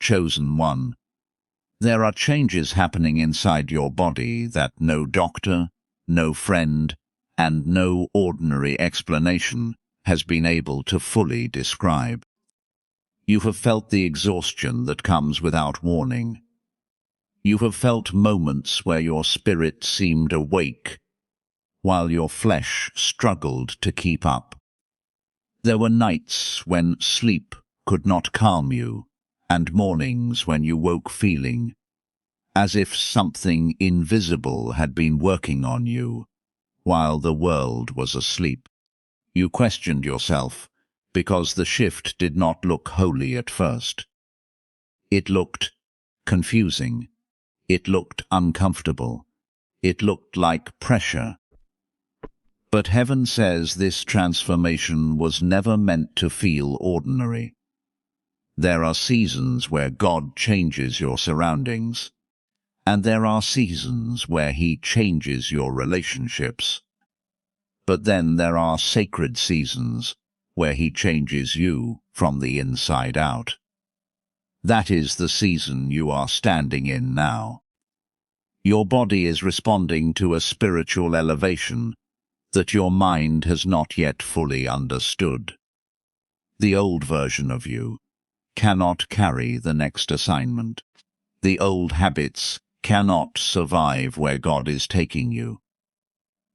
chosen one. There are changes happening inside your body that no doctor, no friend, and no ordinary explanation has been able to fully describe. You have felt the exhaustion that comes without warning. You have felt moments where your spirit seemed awake, while your flesh struggled to keep up. There were nights when sleep could not calm you, and mornings when you woke feeling as if something invisible had been working on you while the world was asleep. You questioned yourself because the shift did not look holy at first. It looked confusing. It looked uncomfortable. It looked like pressure. But heaven says this transformation was never meant to feel ordinary. There are seasons where God changes your surroundings, and there are seasons where He changes your relationships. But then there are sacred seasons where He changes you from the inside out. That is the season you are standing in now. Your body is responding to a spiritual elevation that your mind has not yet fully understood. The old version of you cannot carry the next assignment. The old habits cannot survive where God is taking you.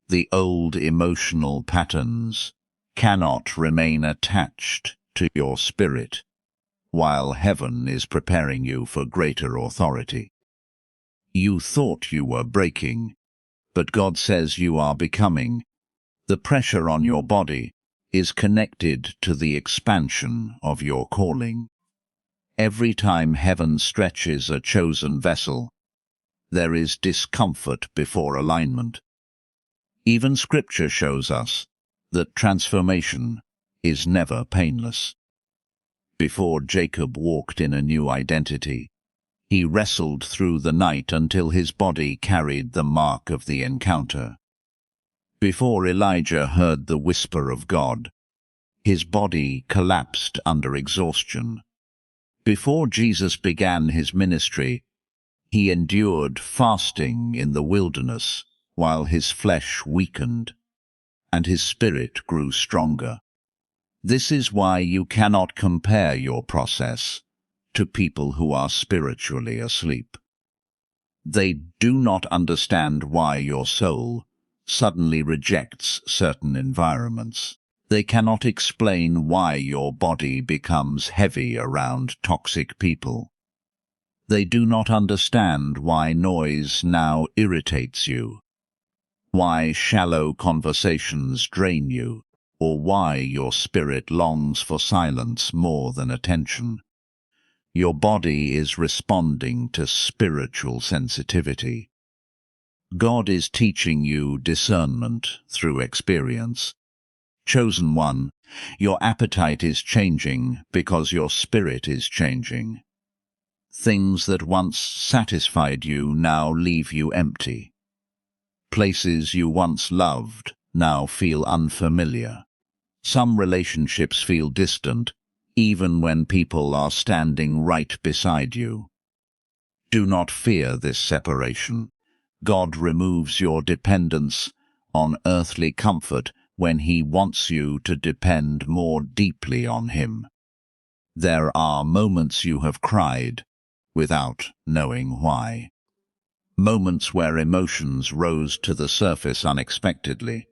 The old emotional patterns cannot remain attached to your spirit while heaven is preparing you for greater authority. You thought you were breaking, but God says you are becoming. The pressure on your body is connected to the expansion of your calling. Every time heaven stretches a chosen vessel, there is discomfort before alignment. Even Scripture shows us that transformation is never painless. Before Jacob walked in a new identity, he wrestled through the night until his body carried the mark of the encounter. Before Elijah heard the whisper of God, his body collapsed under exhaustion. Before Jesus began his ministry, he endured fasting in the wilderness while his flesh weakened and his spirit grew stronger. This is why you cannot compare your process to people who are spiritually asleep. They do not understand why your soul suddenly rejects certain environments. They cannot explain why your body becomes heavy around toxic people. They do not understand why noise now irritates you, why shallow conversations drain you, or why your spirit longs for silence more than attention. Your body is responding to spiritual sensitivity. God is teaching you discernment through experience. Chosen one, your appetite is changing because your spirit is changing. Things that once satisfied you now leave you empty. Places you once loved now feel unfamiliar. Some relationships feel distant, even when people are standing right beside you. Do not fear this separation. God removes your dependence on earthly comfort when He wants you to depend more deeply on Him. There are moments you have cried without knowing why. Moments where emotions rose to the surface unexpectedly.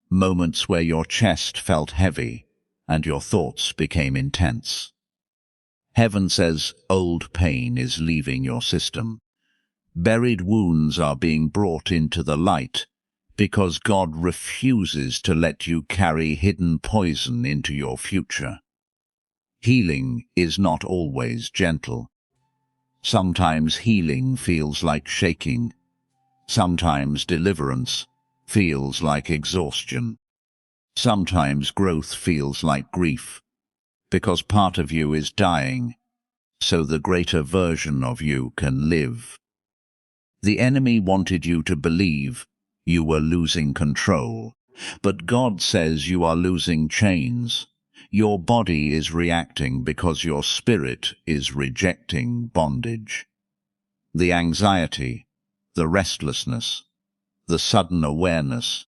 Moments where your chest felt heavy and your thoughts became intense. Heaven says old pain is leaving your system. Buried wounds are being brought into the light because God refuses to let you carry hidden poison into your future. Healing is not always gentle. Sometimes healing feels like shaking. Sometimes deliverance feels like exhaustion. Sometimes growth feels like grief, because part of you is dying, so the greater version of you can live. The enemy wanted you to believe you were losing control, but God says you are losing chains. Your body is reacting because your spirit is rejecting bondage. The anxiety, the restlessness, the sudden awareness,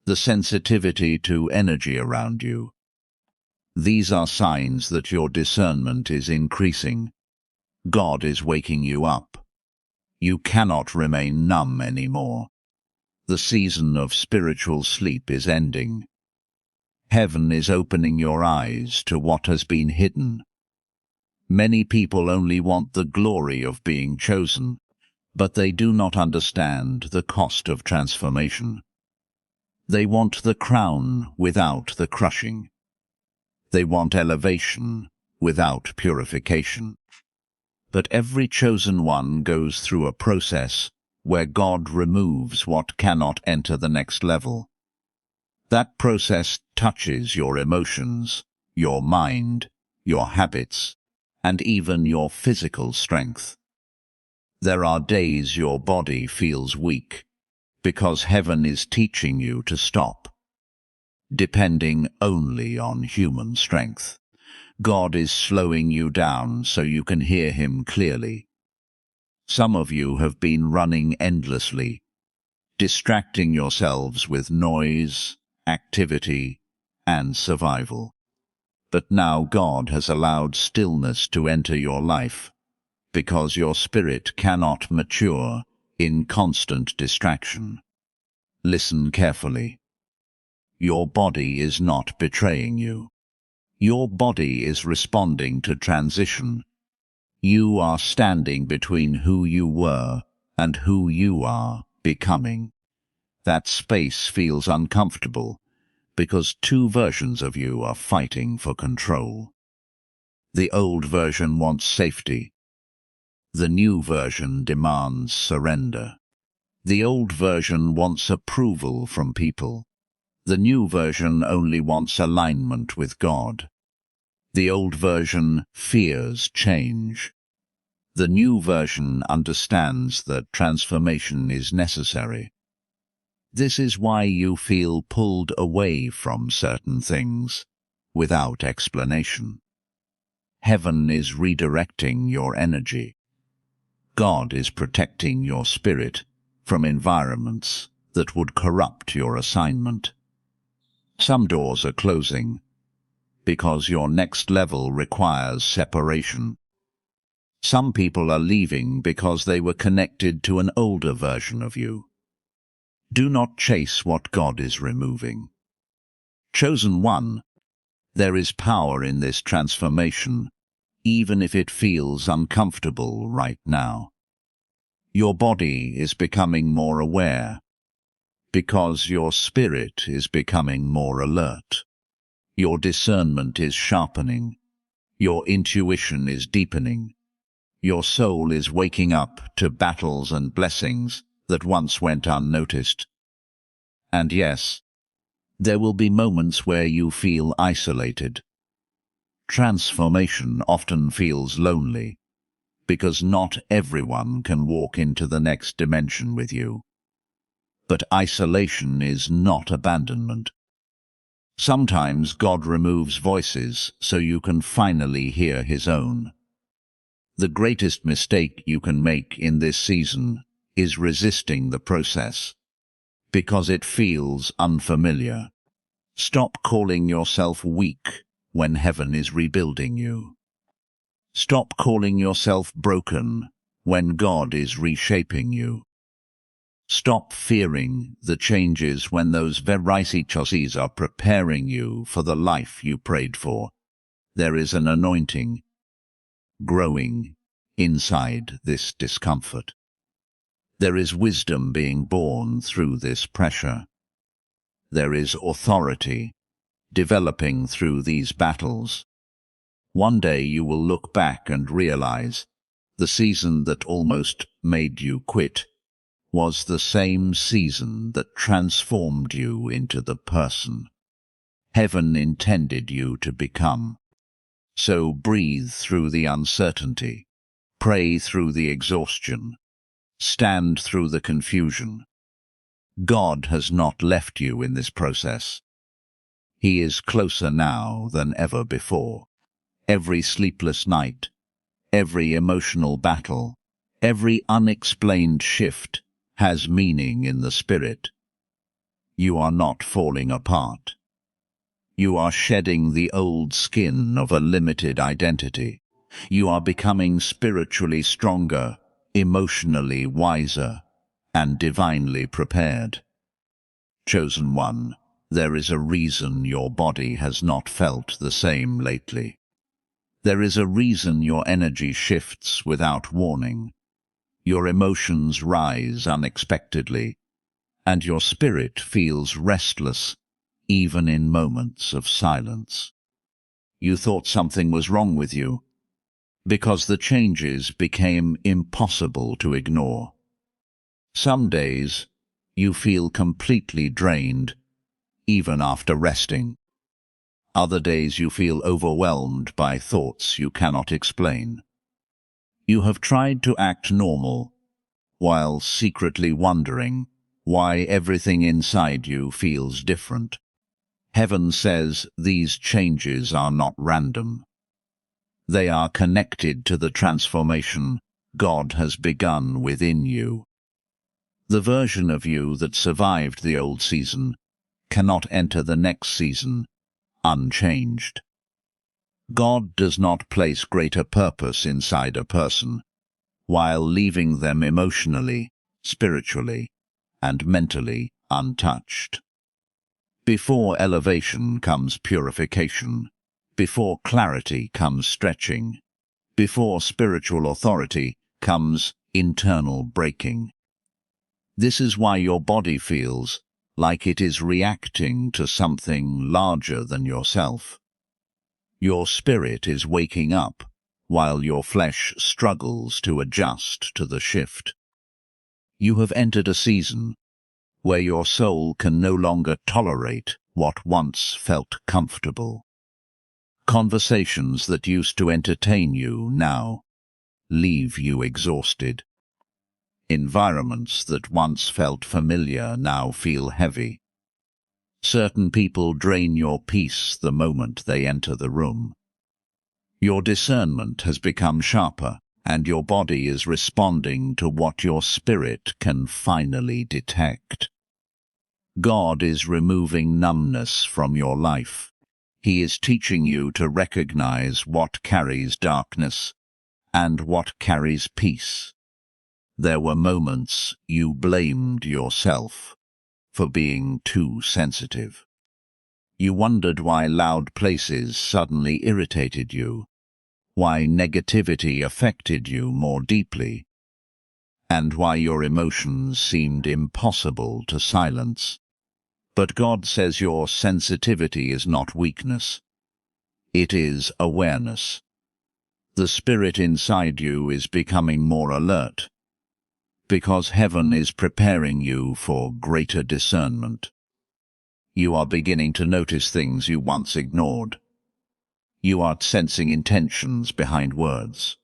the sensitivity to energy around you. These are signs that your discernment is increasing. God is waking you up. You cannot remain numb anymore. The season of spiritual sleep is ending. Heaven is opening your eyes to what has been hidden. Many people only want the glory of being chosen, but they do not understand the cost of transformation. They want the crown without the crushing. They want elevation without purification. But every chosen one goes through a process where God removes what cannot enter the next level. That process touches your emotions, your mind, your habits, and even your physical strength. There are days your body feels weak, because heaven is teaching you to stop, depending only on human strength. God is slowing you down so you can hear him clearly. Some of you have been running endlessly, distracting yourselves with noise, activity, and survival. But now God has allowed stillness to enter your life, because your spirit cannot mature in constant distraction. Listen carefully. Your body is not betraying you. Your body is responding to transition. You are standing between who you were and who you are becoming. That space feels uncomfortable because two versions of you are fighting for control. The old version wants safety. The new version demands surrender. The old version wants approval from people. The new version only wants alignment with God. The old version fears change. The new version understands that transformation is necessary. This is why you feel pulled away from certain things without explanation. Heaven is redirecting your energy. God is protecting your spirit from environments that would corrupt your assignment. Some doors are closing because your next level requires separation. Some people are leaving because they were connected to an older version of you. Do not chase what God is removing. Chosen one, there is power in this transformation, even if it feels uncomfortable right now. Your body is becoming more aware, because your spirit is becoming more alert. Your discernment is sharpening. Your intuition is deepening. Your soul is waking up to battles and blessings that once went unnoticed. And yes, there will be moments where you feel isolated. Transformation often feels lonely, because not everyone can walk into the next dimension with you. But isolation is not abandonment. Sometimes God removes voices so you can finally hear his own. The greatest mistake you can make in this season is resisting the process, because it feels unfamiliar. Stop calling yourself weak when heaven is rebuilding you. Stop calling yourself broken when God is reshaping you. Stop fearing the changes when those veritices are preparing you for the life you prayed for. There is an anointing growing inside this discomfort. There is wisdom being born through this pressure. There is authority developing through these battles. One day you will look back and realize the season that almost made you quit was the same season that transformed you into the person heaven intended you to become. So breathe through the uncertainty, pray through the exhaustion, stand through the confusion. God has not left you in this process. He is closer now than ever before. Every sleepless night, every emotional battle, every unexplained shift has meaning in the spirit. You are not falling apart. You are shedding the old skin of a limited identity. You are becoming spiritually stronger, emotionally wiser, and divinely prepared. Chosen one, there is a reason your body has not felt the same lately. There is a reason your energy shifts without warning. Your emotions rise unexpectedly, and your spirit feels restless, even in moments of silence. You thought something was wrong with you, because the changes became impossible to ignore. Some days, you feel completely drained, even after resting. Other days you feel overwhelmed by thoughts you cannot explain. You have tried to act normal, while secretly wondering why everything inside you feels different. Heaven says these changes are not random. They are connected to the transformation God has begun within you. The version of you that survived the old season cannot enter the next season unchanged. God does not place greater purpose inside a person while leaving them emotionally, spiritually, and mentally untouched. Before elevation comes purification. Before clarity comes stretching. Before spiritual authority comes internal breaking. This is why your body feels like it is reacting to something larger than yourself. Your spirit is waking up, while your flesh struggles to adjust to the shift. You have entered a season where your soul can no longer tolerate what once felt comfortable. Conversations that used to entertain you now leave you exhausted. Environments that once felt familiar now feel heavy. Certain people drain your peace the moment they enter the room. Your discernment has become sharper, and your body is responding to what your spirit can finally detect. God is removing numbness from your life. He is teaching you to recognize what carries darkness and what carries peace. There were moments you blamed yourself for being too sensitive. You wondered why loud places suddenly irritated you, why negativity affected you more deeply, and why your emotions seemed impossible to silence. But God says your sensitivity is not weakness. It is awareness. The spirit inside you is becoming more alert, because heaven is preparing you for greater discernment. You are beginning to notice things you once ignored. You are sensing intentions behind words.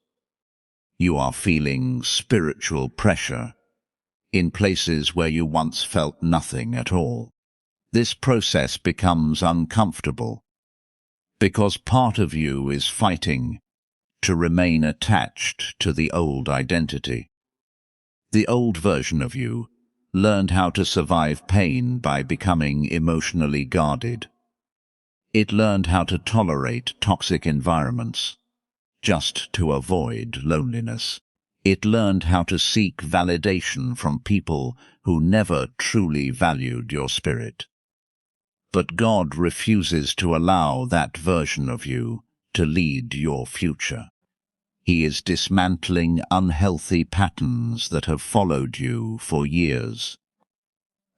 You are feeling spiritual pressure in places where you once felt nothing at all. This process becomes uncomfortable because part of you is fighting to remain attached to the old identity. The old version of you learned how to survive pain by becoming emotionally guarded. It learned how to tolerate toxic environments just to avoid loneliness. It learned how to seek validation from people who never truly valued your spirit. But God refuses to allow that version of you to lead your future. He is dismantling unhealthy patterns that have followed you for years.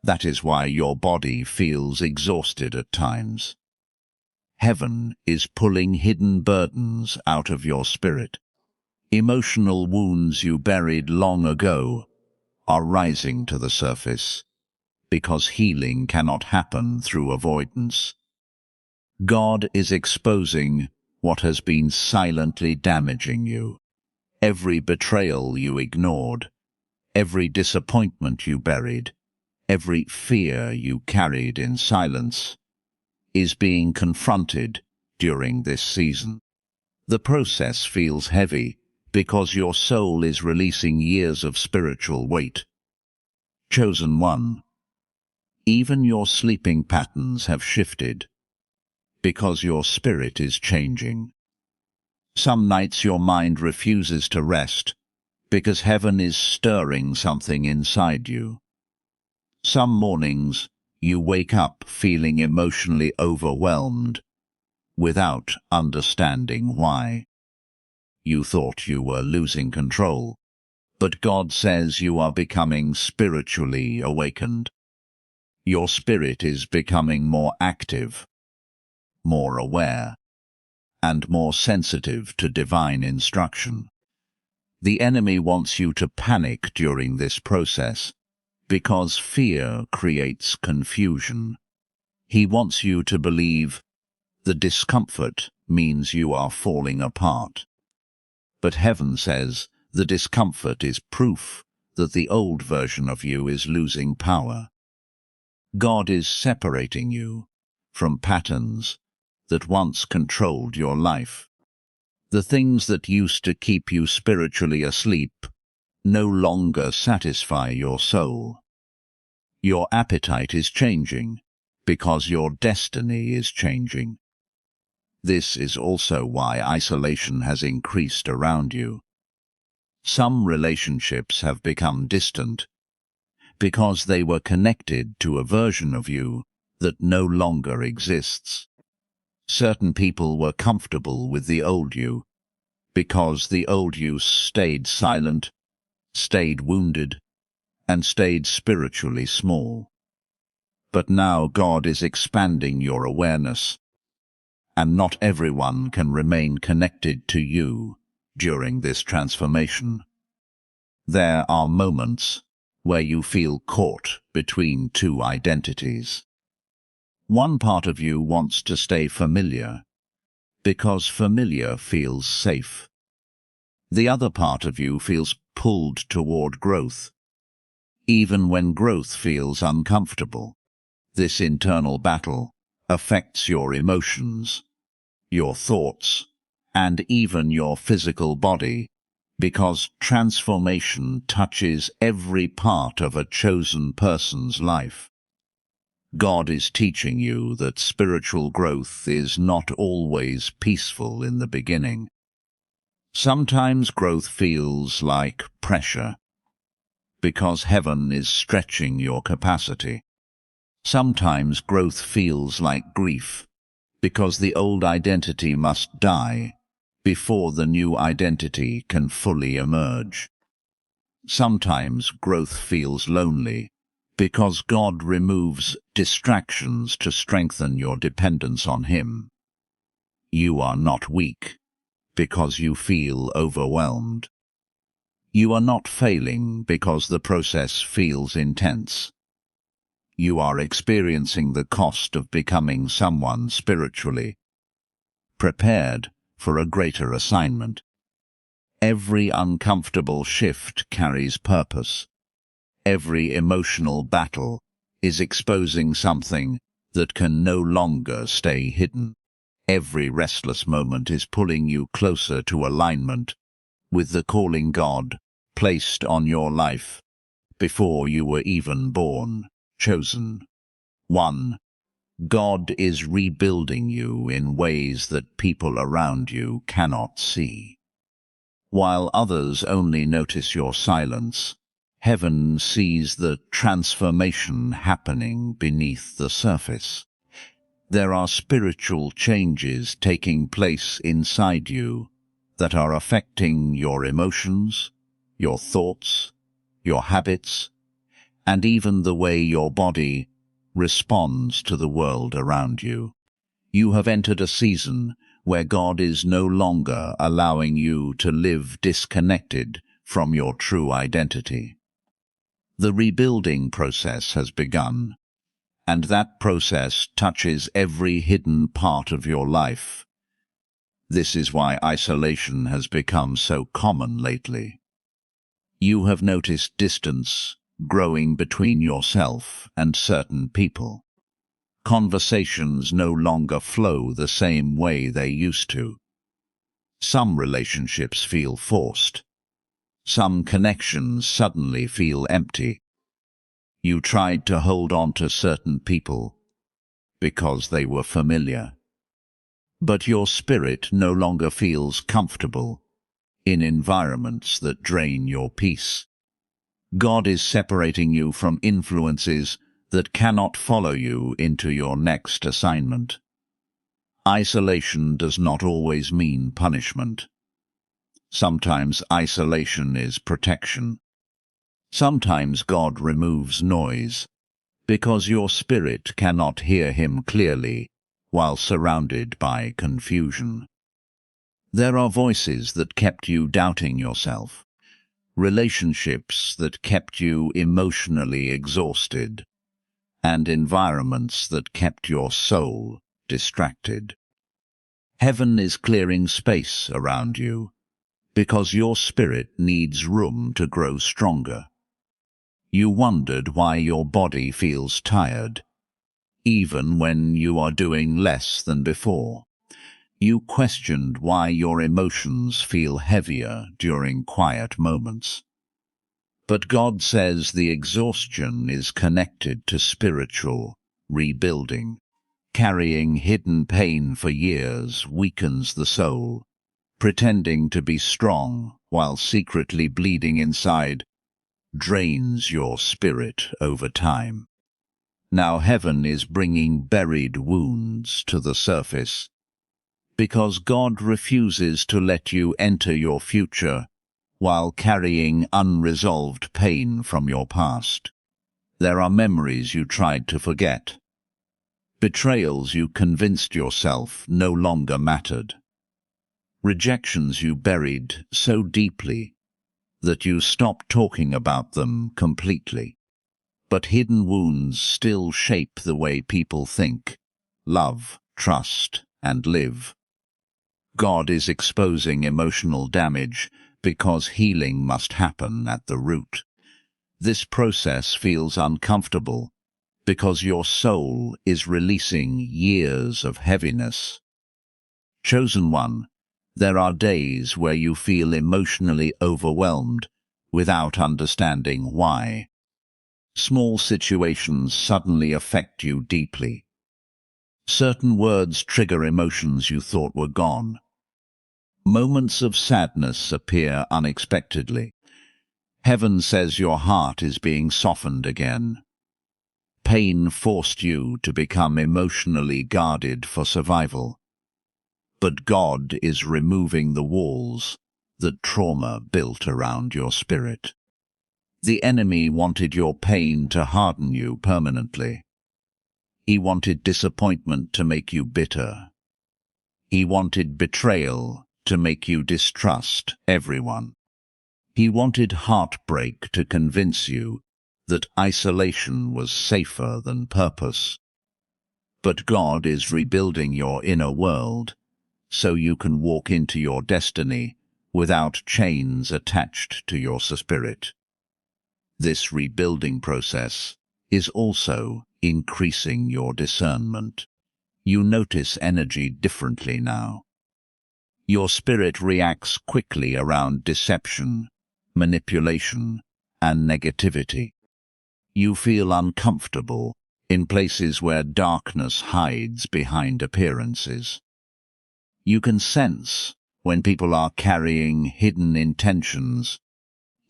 That is why your body feels exhausted at times. Heaven is pulling hidden burdens out of your spirit. Emotional wounds you buried long ago are rising to the surface because healing cannot happen through avoidance. God is exposing what has been silently damaging you. Every betrayal you ignored, every disappointment you buried, every fear you carried in silence. is being confronted during this season. The process feels heavy because your soul is releasing years of spiritual weight. Chosen one. Even your sleeping patterns have shifted because your spirit is changing. Some nights your mind refuses to rest because heaven is stirring something inside you. Some mornings you wake up feeling emotionally overwhelmed without understanding why. You thought you were losing control, but God says you are becoming spiritually awakened. Your spirit is becoming more active, more aware, and more sensitive to divine instruction. The enemy wants you to panic during this process because fear creates confusion. He wants you to believe the discomfort means you are falling apart. But heaven says the discomfort is proof that the old version of you is losing power. God is separating you from patterns that once controlled your life. The things that used to keep you spiritually asleep no longer satisfy your soul. Your appetite is changing because your destiny is changing. This is also why isolation has increased around you. Some relationships have become distant because they were connected to a version of you that no longer exists. Certain people were comfortable with the old you because the old you stayed silent, stayed wounded, and stayed spiritually small. But now God is expanding your awareness, and not everyone can remain connected to you during this transformation. There are moments where you feel caught between two identities. One part of you wants to stay familiar because familiar feels safe. The other part of you feels pulled toward growth, even when growth feels uncomfortable. This internal battle affects your emotions, your thoughts, and even your physical body, because transformation touches every part of a chosen person's life. God is teaching you that spiritual growth is not always peaceful in the beginning. Sometimes growth feels like pressure, because heaven is stretching your capacity. Sometimes growth feels like grief, because the old identity must die before the new identity can fully emerge. Sometimes growth feels lonely, because God removes distractions to strengthen your dependence on Him. You are not weak, because you feel overwhelmed. You are not failing because the process feels intense. You are experiencing the cost of becoming someone spiritually prepared for a greater assignment. Every uncomfortable shift carries purpose. Every emotional battle is exposing something that can no longer stay hidden. Every restless moment is pulling you closer to alignment with the calling God placed on your life before you were even born. Chosen one. God is rebuilding you in ways that people around you cannot see. While others only notice your silence, heaven sees the transformation happening beneath the surface. There are spiritual changes taking place inside you that are affecting your emotions, your thoughts, your habits, and even the way your body responds to the world around you. You have entered a season where God is no longer allowing you to live disconnected from your true identity. The rebuilding process has begun, and that process touches every hidden part of your life. This is why isolation has become so common lately. You have noticed distance growing between yourself and certain people. Conversations no longer flow the same way they used to. Some relationships feel forced. Some connections suddenly feel empty. You tried to hold on to certain people because they were familiar. But your spirit no longer feels comfortable in environments that drain your peace. God is separating you from influences that cannot follow you into your next assignment. Isolation does not always mean punishment. Sometimes isolation is protection. Sometimes God removes noise because your spirit cannot hear him clearly while surrounded by confusion. There are voices that kept you doubting yourself, relationships that kept you emotionally exhausted, and environments that kept your soul distracted. Heaven is clearing space around you because your spirit needs room to grow stronger. You wondered why your body feels tired, even when you are doing less than before. You questioned why your emotions feel heavier during quiet moments. But God says the exhaustion is connected to spiritual rebuilding. Carrying hidden pain for years weakens the soul. Pretending to be strong while secretly bleeding inside drains your spirit over time. Now heaven is bringing buried wounds to the surface because God refuses to let you enter your future while carrying unresolved pain from your past. There are memories you tried to forget, betrayals you convinced yourself no longer mattered, rejections you buried so deeply that you stopped talking about them completely. But hidden wounds still shape the way people think, love, trust, and live. God is exposing emotional damage because healing must happen at the root. This process feels uncomfortable because your soul is releasing years of heaviness. Chosen one, there are days where you feel emotionally overwhelmed without understanding why. Small situations suddenly affect you deeply. Certain words trigger emotions you thought were gone. Moments of sadness appear unexpectedly. Heaven says your heart is being softened again. Pain forced you to become emotionally guarded for survival. But God is removing the walls that trauma built around your spirit. The enemy wanted your pain to harden you permanently. He wanted disappointment to make you bitter. He wanted betrayal to make you distrust everyone. He wanted heartbreak to convince you that isolation was safer than purpose. But God is rebuilding your inner world so you can walk into your destiny without chains attached to your spirit. This rebuilding process is also increasing your discernment. You notice energy differently now. Your spirit reacts quickly around deception, manipulation, and negativity. You feel uncomfortable in places where darkness hides behind appearances. You can sense when people are carrying hidden intentions,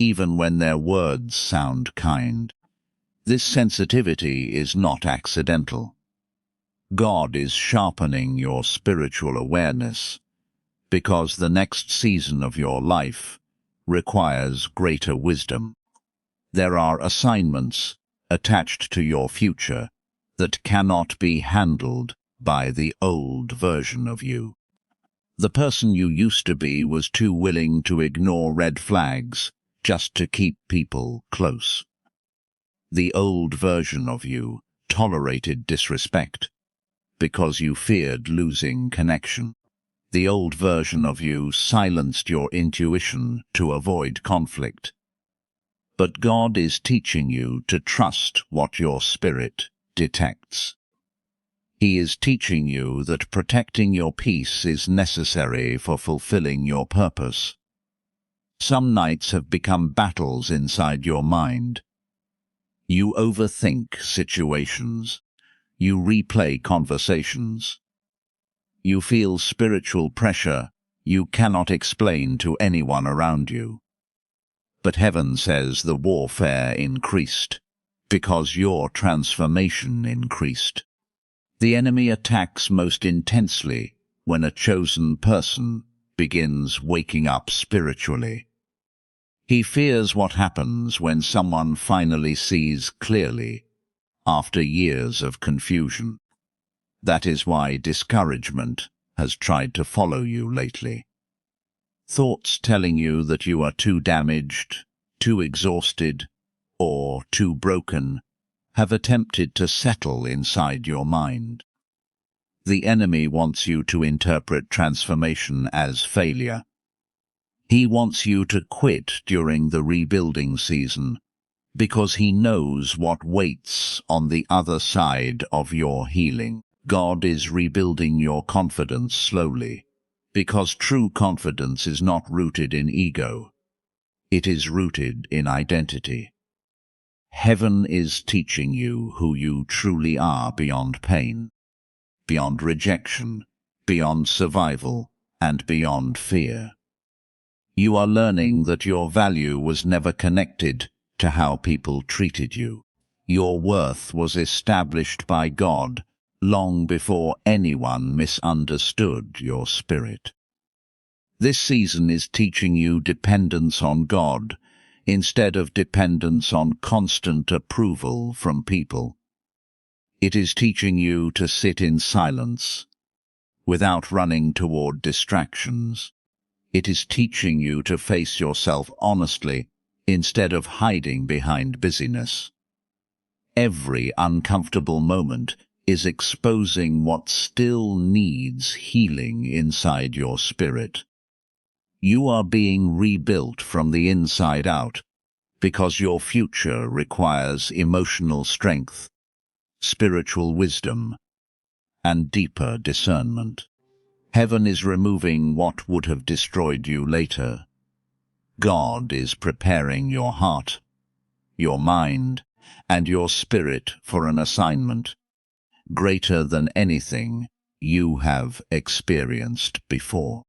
even when their words sound kind. This sensitivity is not accidental. God is sharpening your spiritual awareness because the next season of your life requires greater wisdom. There are assignments attached to your future that cannot be handled by the old version of you. The person you used to be was too willing to ignore red flags just to keep people close. The old version of you tolerated disrespect because you feared losing connection. The old version of you silenced your intuition to avoid conflict. But God is teaching you to trust what your spirit detects. He is teaching you that protecting your peace is necessary for fulfilling your purpose. Some nights have become battles inside your mind. You overthink situations. You replay conversations. You feel spiritual pressure you cannot explain to anyone around you. But heaven says the warfare increased because your transformation increased. The enemy attacks most intensely when a chosen person begins waking up spiritually. He fears what happens when someone finally sees clearly after years of confusion. That is why discouragement has tried to follow you lately. Thoughts telling you that you are too damaged, too exhausted, or too broken have attempted to settle inside your mind. The enemy wants you to interpret transformation as failure. He wants you to quit during the rebuilding season because he knows what waits on the other side of your healing. God is rebuilding your confidence slowly, because true confidence is not rooted in ego. It is rooted in identity. Heaven is teaching you who you truly are beyond pain, beyond rejection, beyond survival, and beyond fear. You are learning that your value was never connected to how people treated you. Your worth was established by God long before anyone misunderstood your spirit. This season is teaching you dependence on God instead of dependence on constant approval from people. It is teaching you to sit in silence without running toward distractions. It is teaching you to face yourself honestly instead of hiding behind busyness. Every uncomfortable moment is exposing what still needs healing inside your spirit. You are being rebuilt from the inside out because your future requires emotional strength, spiritual wisdom, and deeper discernment. Heaven is removing what would have destroyed you later. God is preparing your heart, your mind, and your spirit for an assignment greater than anything you have experienced before.